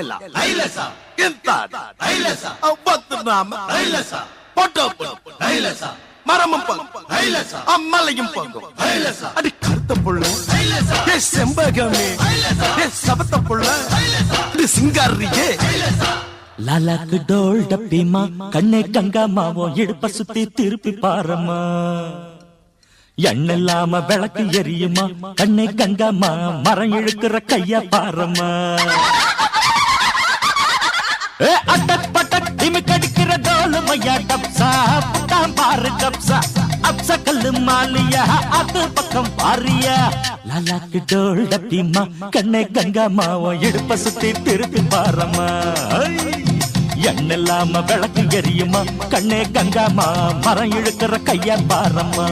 ಎಲ್ಲ ಇಂತ நாம போட்டோ மரமும் அம்மலையும் பங்கும் அடி கருத்த புள்ள செம்பகமே சபத்த புள்ள சிங்காரியே லாலாக்கு டோல் டப்பிமா கண்ணே கங்காமாவோ இடுப்ப சுத்தி திருப்பி பாரம்மா எண்ணில்லாம விளக்கு எரியுமா கண்ணே கங்காமா மரம் இழுக்கிற கைய பாரம்மா அட்டக் பட்டக் திமிக் அடிக்கிற டோலுமையா டப்சா புட்டாம் பாரு கப்சா அப்சா கல்லு மாலியா அது பக்கம் பாரியா லாலாக்கு டோல் டப்பிமா கண்ணே கங்காமாவோ இடுப்ப சுத்தி திருப்பி பாரம்மா எண்ணில்லாம விளக்கு எரியுமா கண்ணே கங்காமா மரம் இழுக்கிற கைய பாரம்மா